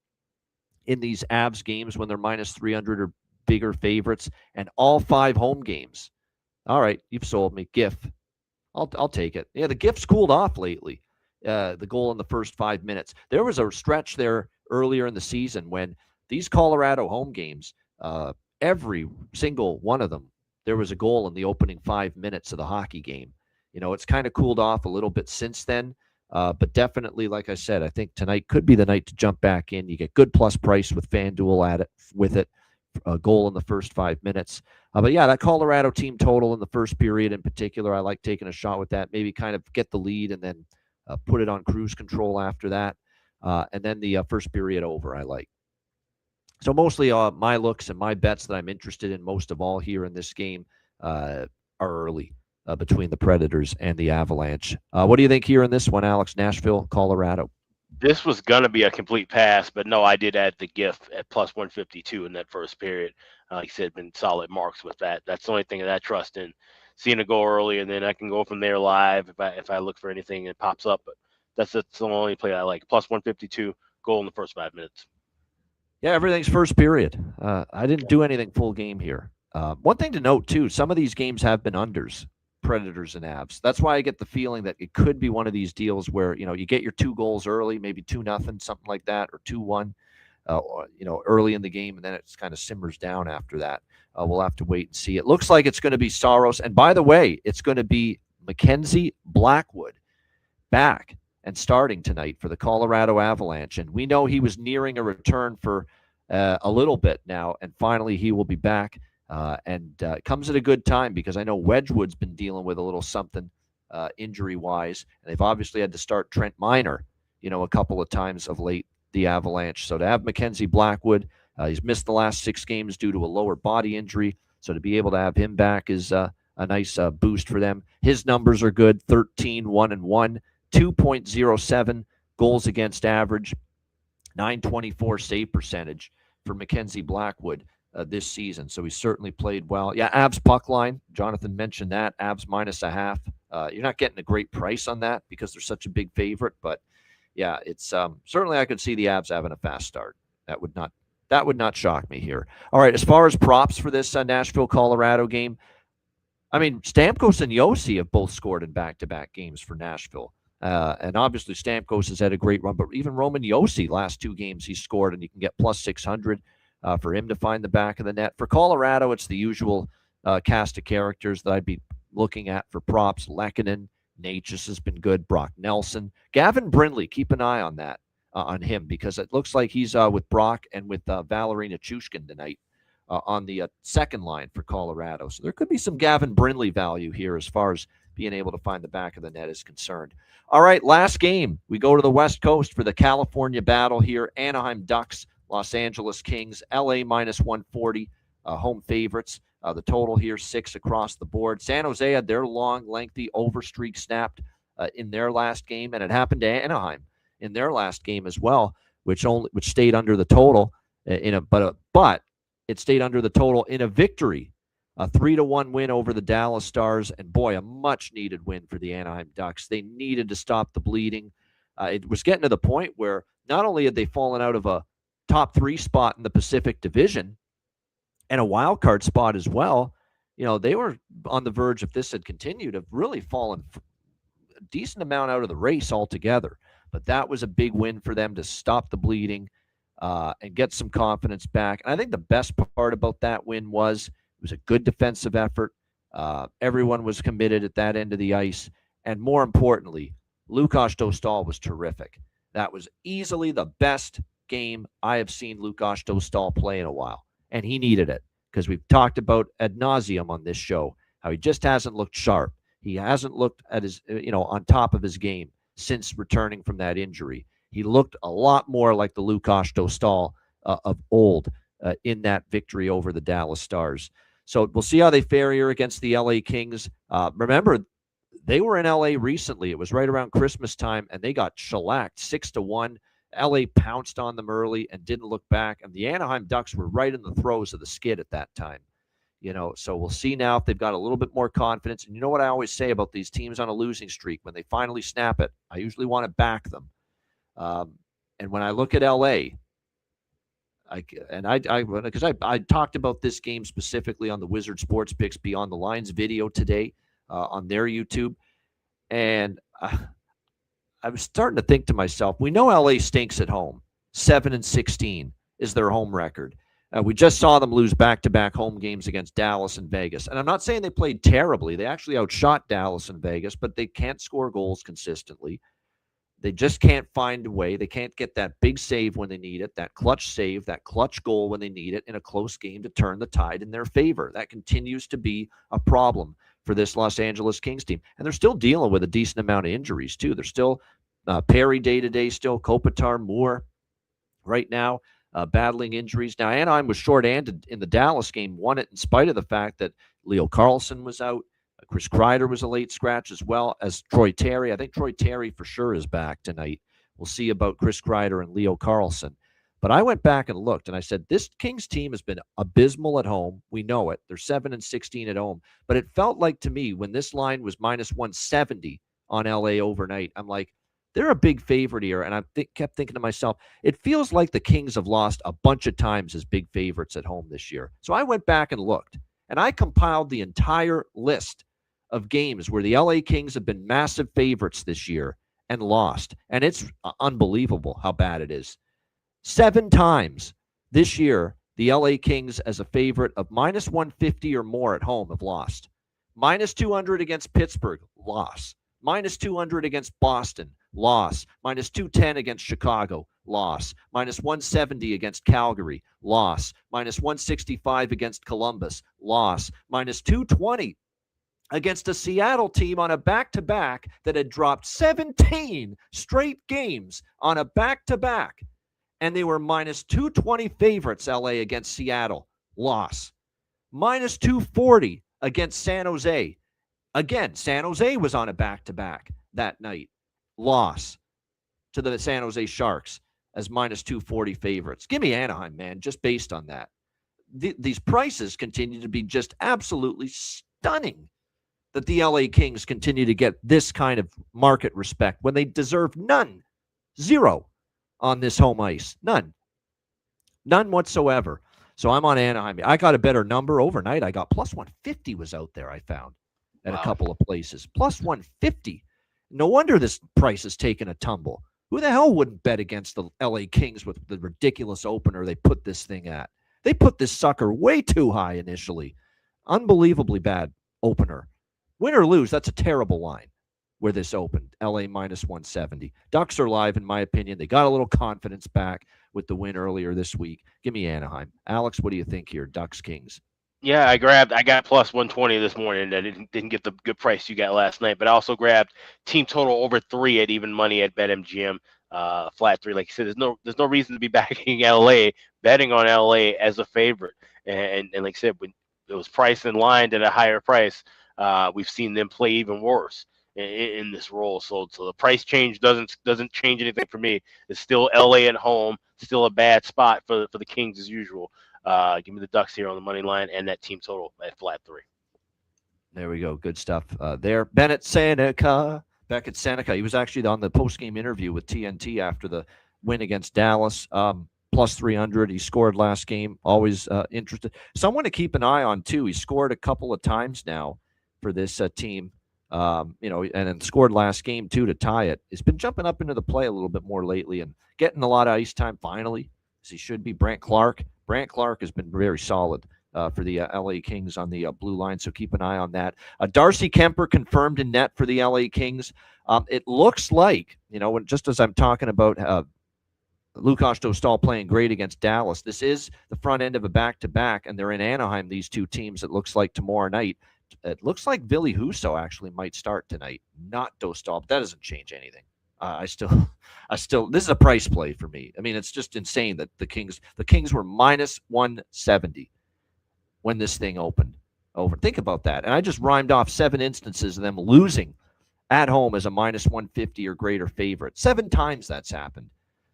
in these Avs games when they're minus 300 are bigger favorites, and all 5 home games. All right, you've sold me. GIF. I'll take it. Yeah, the GIF's cooled off lately. The goal in the first 5 minutes. There was a stretch there earlier in the season when these Colorado home games, every single one of them, there was a goal in the opening 5 minutes of the hockey game. It's kind of cooled off a little bit since then, but definitely, like I said, I think tonight could be the night to jump back in. You get good plus price with FanDuel at it with it. A goal in the first 5 minutes. But yeah, that Colorado team total in the first period in particular, I like taking a shot with that. Maybe kind of get the lead and then put it on cruise control after that. And then the first period over, I like. So mostly my looks and my bets that I'm interested in most of all here in this game are early between the Predators and the Avalanche. What do you think here in this one, Alex? Nashville, Colorado. This was gonna be a complete pass, but no, I did add the gift at plus 152 in that first period. Like I said, been solid marks with that. That's the only thing that I trust in. Seeing it go early, and then I can go from there live if I look for anything and it pops up. But that's the only play I like. Plus 152 goal in the first 5 minutes. Yeah, everything's first period. I didn't do anything full game here. One thing to note, too, some of these games have been unders, Predators and Avs. That's why I get the feeling that it could be one of these deals where, you get your 2 goals early, maybe 2-0, something like that, or 2-1, early in the game, and then it kind of simmers down after that. We'll have to wait and see. It looks like it's going to be Saros. And by the way, it's going to be Mackenzie Blackwood back and starting tonight for the Colorado Avalanche. And we know he was nearing a return for a little bit now, and finally he will be back. It comes at a good time because I know Wedgwood's been dealing with a little something injury-wise, and they've obviously had to start Trent Miner, a couple of times of late, the Avalanche. So to have Mackenzie Blackwood, he's missed the last 6 games due to a lower body injury, so to be able to have him back is a nice boost for them. His numbers are good, 13-1-1. 2.07 goals against average, 924 save percentage for Mackenzie Blackwood this season. So he certainly played well. Yeah, Avs puck line. Jonathan mentioned that. Avs -0.5. You're not getting a great price on that because they're such a big favorite. But yeah, it's certainly I could see the Avs having a fast start. That would not shock me here. All right, as far as props for this Nashville Colorado game, I mean Stamkos and Yossi have both scored in back-to-back games for Nashville. And obviously Stamkos has had a great run, but even Roman Yossi, last 2 games he scored, and you can get plus 600 for him to find the back of the net. For Colorado, it's the usual cast of characters that I'd be looking at for props. Lehkonen, Natchez has been good. Brock Nelson. Gavin Brindley, keep an eye on that, on him, because it looks like he's with Brock and with Valeri Nichushkin tonight on the second line for Colorado. So there could be some Gavin Brindley value here as far as being able to find the back of the net is concerned. All right, last game. We go to the West Coast for the California battle here. Anaheim Ducks, Los Angeles Kings, LA -140, home favorites. The total here, 6 across the board. San Jose had their long, lengthy overstreak snapped in their last game, and it happened to Anaheim in their last game as well, which stayed under the total but it stayed under the total in a victory. A 3-1 win over the Dallas Stars, and boy, a much-needed win for the Anaheim Ducks. They needed to stop the bleeding. It was getting to the point where not only had they fallen out of a top 3 spot in the Pacific Division and a wild card spot as well, they were on the verge, if this had continued, of really falling a decent amount out of the race altogether. But that was a big win for them to stop the bleeding and get some confidence back. And I think the best part about that win was it was a good defensive effort. Everyone was committed at that end of the ice. And more importantly, Lukas Dostal was terrific. That was easily the best game I have seen Lukas Dostal play in a while. And he needed it because we've talked about ad nauseum on this show how he just hasn't looked sharp. He hasn't looked at his, on top of his game since returning from that injury. He looked a lot more like the Lukas Dostal of old in that victory over the Dallas Stars. So we'll see how they fare here against the LA Kings. Remember, they were in LA recently. It was right around Christmas time, and they got shellacked 6-1. LA pounced on them early and didn't look back, and the Anaheim Ducks were right in the throes of the skid at that time. So we'll see now if they've got a little bit more confidence. And you know what I always say about these teams on a losing streak? When they finally snap it, I usually want to back them. And when I look at LA, because I talked about this game specifically on the Wizard Sports Picks Beyond the Lines video today on their YouTube, and I was starting to think to myself, we know LA stinks at home. 7-16 is their home record. We just saw them lose back-to-back home games against Dallas and Vegas. And I'm not saying they played terribly. They actually outshot Dallas and Vegas, but they can't score goals consistently. They just can't find a way. They can't get that big save when they need it, that clutch save, that clutch goal when they need it in a close game to turn the tide in their favor. That continues to be a problem for this Los Angeles Kings team. And they're still dealing with a decent amount of injuries, too. They're still Perry day-to-day still, Kopitar, Moore right now. battling injuries. Now, Anaheim was short-handed in the Dallas game, won it in spite of the fact that Leo Carlsson was out. Chris Kreider was a late scratch as well as Troy Terry. I think Troy Terry for sure is back tonight. We'll see about Chris Kreider and Leo Carlsson. But I went back and looked, and I said, this Kings team has been abysmal at home. We know it. They're 7-16 at home. But it felt like to me when this line was minus 170 on LA overnight, I'm like, they're a big favorite here. And I kept thinking to myself, it feels like the Kings have lost a bunch of times as big favorites at home this year. So I went back and looked, and I compiled the entire list of games where the LA Kings have been massive favorites this year and lost. And it's unbelievable how bad it is. 7 times this year, the LA Kings as a favorite of minus 150 or more at home have lost. Minus 200 against Pittsburgh, loss. Minus 200 against Boston, loss. Minus 210 against Chicago, loss. Minus 170 against Calgary, loss. Minus 165 against Columbus, loss. Minus 220 against a Seattle team on a back-to-back that had dropped 17 straight games on a back-to-back. And they were minus 220 favorites, LA, against Seattle, loss. Minus 240 against San Jose. Again, San Jose was on a back-to-back that night, loss to the San Jose Sharks as minus 240 favorites. Give me Anaheim, man, just based on that. These prices continue to be just absolutely stunning that the LA Kings continue to get this kind of market respect when they deserve none, zero on this home ice. None whatsoever. So I'm on Anaheim. I got a better number overnight. I got plus 150 was out there, I found, at a couple of places. Plus 150. No wonder this price has taken a tumble. Who the hell wouldn't bet against the LA Kings with the ridiculous opener they put this thing at? They put this sucker way too high initially. Unbelievably bad opener. Win or lose, that's a terrible line where this opened. LA minus 170. Ducks are live, in my opinion. They got a little confidence back with the win earlier this week. Give me Anaheim. Alex, what do you think here? Ducks, Kings. Yeah, I got plus 120 this morning. I didn't get the good price you got last night, but I also grabbed team total over 3 at even money at BetMGM. Flat 3. Like you said, there's no reason to be backing LA, betting on LA as a favorite. And like I said, when it was priced in line at a higher price, we've seen them play even worse in this role. So the price change doesn't change anything for me. It's still LA at home, still a bad spot for the Kings as usual. Give me the Ducks here on the money line and that team total at flat 3. There we go. Good stuff there. Beckett Seneca. He was actually on the post-game interview with TNT after the win against Dallas. Plus 300. He scored last game. Always interested. Someone to keep an eye on, too. He scored a couple of times now for this team. And then scored last game, too, to tie it. He's been jumping up into the play a little bit more lately and getting a lot of ice time finally, as he should be. Brant Clark has been very solid for the LA Kings on the blue line, so keep an eye on that. Darcy Kemper confirmed in net for the LA Kings. It looks like, just as I'm talking about Lukas Dostal playing great against Dallas, this is the front end of a back-to-back, and they're in Anaheim, these two teams, it looks like tomorrow night. It looks like Ville Husso actually might start tonight, not Dostal, but that doesn't change anything. I still, this is a price play for me. I mean, it's just insane that the Kings were minus 170 when this thing opened over. Think about that. And I just rhymed off 7 instances of them losing at home as a minus 150 or greater favorite. 7 times that's happened.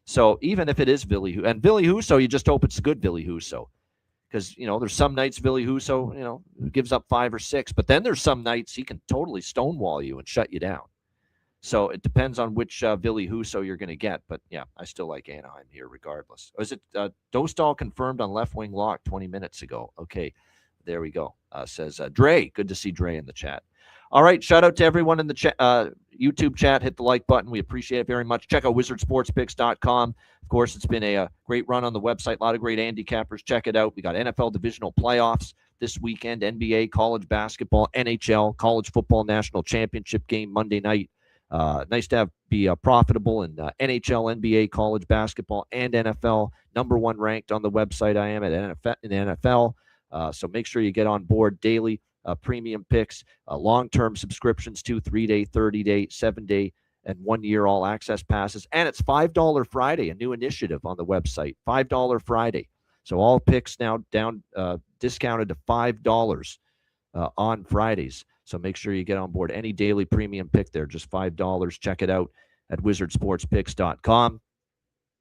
So even if it is Ville Husso, you just hope it's a good Ville Husso. Because, there's some nights Ville Husso, gives up 5 or 6. But then there's some nights he can totally stonewall you and shut you down. So it depends on which Ville Husso you're going to get. But, yeah, I still like Anaheim here regardless. Is it Dostal confirmed on left wing lock 20 minutes ago? Okay, there we go. Says Dre. Good to see Dre in the chat. All right, shout out to everyone in the YouTube chat. Hit the like button. We appreciate it very much. Check out wizardsportspicks.com. Of course, it's been a great run on the website. A lot of great handicappers. Check it out. We got NFL divisional playoffs this weekend, NBA, college basketball, NHL, college football national championship game Monday night. Nice to be profitable in NHL, NBA, college basketball, and NFL. Number 1 ranked on the website I am at NFL. So make sure you get on board daily premium picks, long-term subscriptions too, 3-day, 30-day, 7-day, and 1 year all access passes. And it's $5 Friday, a new initiative on the website. $5 Friday. So all picks now down discounted to $5 on Fridays. So make sure you get on board any daily premium pick there, just $5. Check it out at wizardsportspicks.com.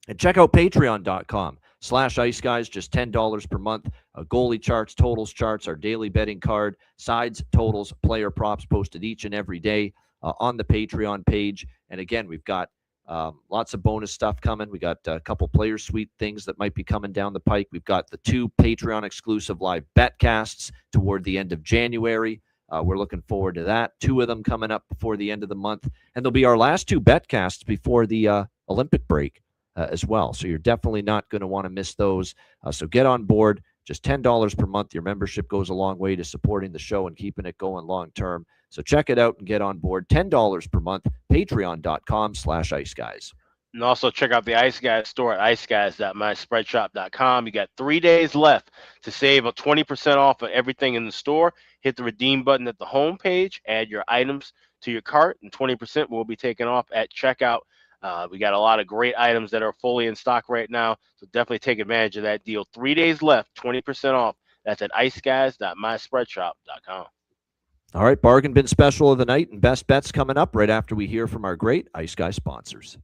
And check out patreon.com/Ice Guys, just $10 per month. Goalie charts, totals charts, our daily betting card, sides, totals, player props posted each and every day on the Patreon page. And again, we've got lots of bonus stuff coming. We got a couple player suite things that might be coming down the pike. We've got the 2 Patreon exclusive live betcasts toward the end of January. We're looking forward to that. 2 of them coming up before the end of the month. And they'll be our last 2 betcasts before the Olympic break as well. So you're definitely not going to want to miss those. So get on board. Just $10 per month. Your membership goes a long way to supporting the show and keeping it going long term. So check it out and get on board. $10 per month. Patreon.com/Ice Guys. And also check out the Ice Guys store at iceguys.myspreadshop.com. You got 3 days left to save 20% off of everything in the store. Hit the redeem button at the home page, add your items to your cart, and 20% will be taken off at checkout. We got a lot of great items that are fully in stock right now, so definitely take advantage of that deal. 3 days left, 20% off. That's at iceguys.myspreadshop.com. All right, bargain bin special of the night and best bets coming up right after we hear from our great Ice Guy sponsors.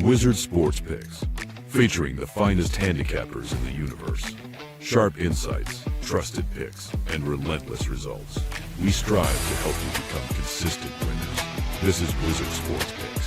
Wizard Sports Picks, featuring the finest handicappers in the universe. Sharp insights, trusted picks, and relentless results. We strive to help you become consistent winners. This is Wizard Sports Picks.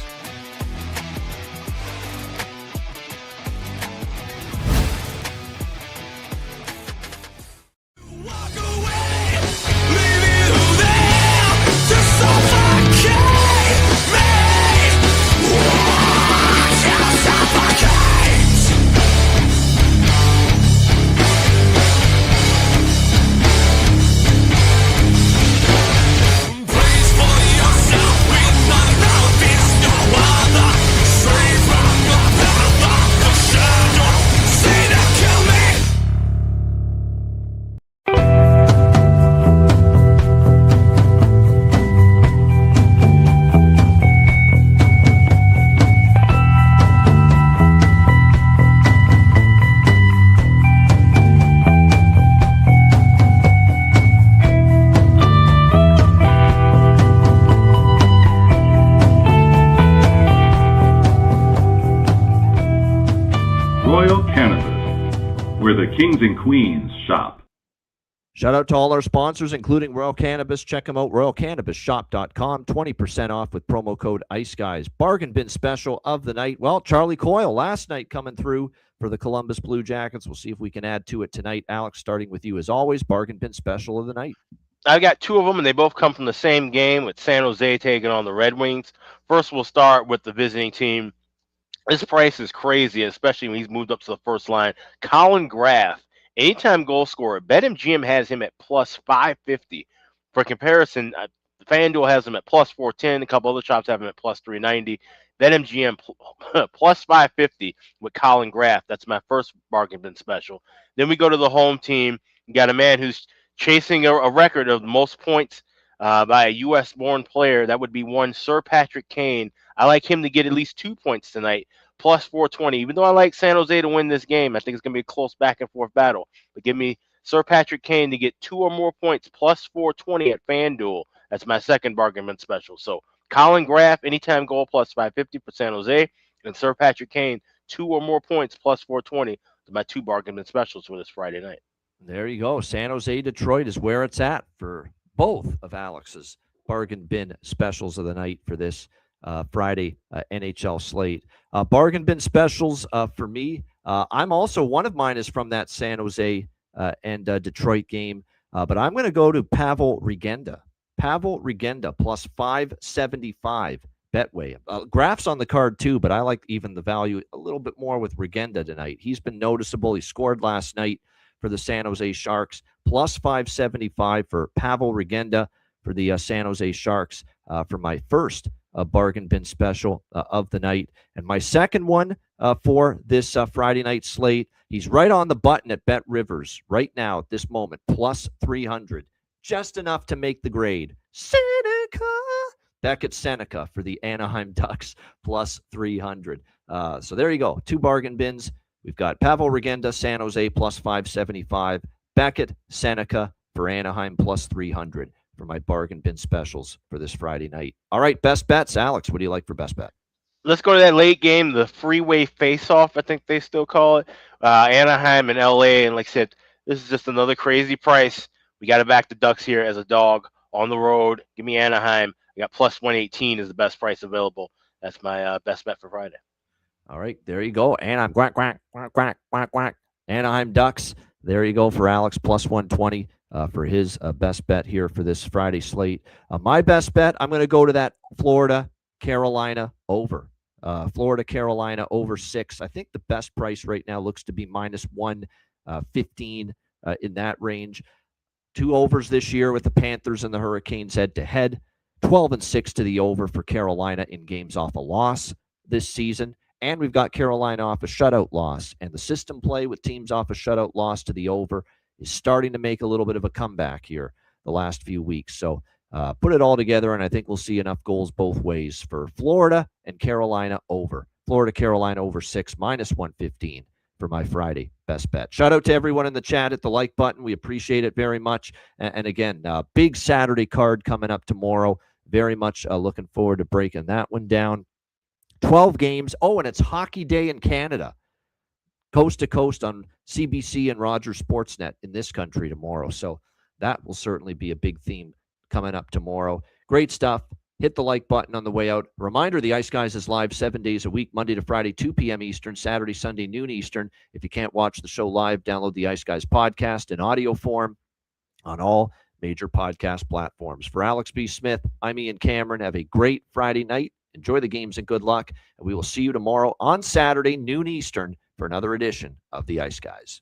Kings and Queens shop. Shout out to all our sponsors, including Royal Cannabis. Check them out, royalcannabisshop.com. 20% off with promo code Ice Guys. Bargain bin special of the night. Well, Charlie Coyle last night coming through for the Columbus Blue Jackets. We'll see if we can add to it tonight. Alex, starting with you as always, bargain bin special of the night. I've got 2 of them, and they both come from the same game with San Jose taking on the Red Wings. First, we'll start with the visiting team. This price is crazy, especially when he's moved up to the first line. Colin Graff, anytime goal scorer. BetMGM has him at plus 550. For comparison, FanDuel has him at plus 410. A couple other shops have him at plus 390. BetMGM plus 550 with Colin Graff. That's my first bargain bin special. Then we go to the home team. You got a man who's chasing a record of the most points by a U.S.-born player. That would be one Sir Patrick Kane. I like him to get at least 2 points tonight, plus 420. Even though I like San Jose to win this game, I think it's going to be a close back-and-forth battle. But give me Sir Patrick Kane to get 2 or more points, plus 420 at FanDuel. That's my second bargain bin special. So Colin Graff, anytime goal, plus 550 for San Jose. And Sir Patrick Kane, 2 or more points, plus 420. Those are my 2 bargain bin specials for this Friday night. There you go. San Jose, Detroit is where it's at for both of Alex's bargain bin specials of the night for this Friday NHL slate. Bargain bin specials for me. I'm also, one of mine is from that San Jose and Detroit game, but I'm going to go to Pavel Regenda. Pavel Regenda plus 575 Betway. Graph's on the card too, but I like even the value a little bit more with Regenda tonight. He's been noticeable. He scored last night for the San Jose Sharks. Plus 575 for Pavel Regenda for the San Jose Sharks for my first bargain bin special of the night. And my second one for this Friday night slate, he's right on the button at Bet Rivers right now at this moment, plus 300. just enough to make the grade. Seneca. Beckett Seneca for the Anaheim Ducks plus 300. So there you go. 2 bargain bins. We've got Pavel Regenda, San Jose plus 575. Beckett Seneca for Anaheim plus 300 for my bargain bin specials for this Friday night. All right, best bets. Alex, what do you like for best bet? Let's go to that late game, the freeway face-off, I think they still call it. Anaheim and LA. And like I said, this is just another crazy price. We got to back the Ducks here as a dog on the road. Give me Anaheim. I got plus 118 is the best price available. That's my best bet for Friday. All right, there you go. Anaheim, quack, quack, quack, quack, quack, quack. Anaheim Ducks. There you go for Alex, plus 120 for his best bet here for this Friday slate. My best bet, I'm going to go to that Florida-Carolina over. Florida-Carolina over 6. I think the best price right now looks to be minus 115 in that range. 2 overs this year with the Panthers and the Hurricanes head-to-head. 12-6 to the over for Carolina in games off a loss this season. And we've got Carolina off a shutout loss. And the system play with teams off a shutout loss to the over is starting to make a little bit of a comeback here the last few weeks. So put it all together, and I think we'll see enough goals both ways for Florida and Carolina over. Florida-Carolina over 6, minus 115 for my Friday best bet. Shout out to everyone in the chat. Hit the like button. We appreciate it very much. And again, big Saturday card coming up tomorrow. Very much looking forward to breaking that one down. 12 games. Oh, and it's Hockey Day in Canada. Coast to coast on CBC and Rogers Sportsnet in this country tomorrow. So that will certainly be a big theme coming up tomorrow. Great stuff. Hit the like button on the way out. Reminder, the Ice Guys is live 7 days a week, Monday to Friday, 2 p.m. Eastern, Saturday, Sunday, noon Eastern. If you can't watch the show live, download the Ice Guys podcast in audio form on all major podcast platforms. For Alex B. Smith, I'm Ian Cameron. Have a great Friday night. Enjoy the games and good luck. And we will see you tomorrow on Saturday, noon Eastern, for another edition of the Ice Guys.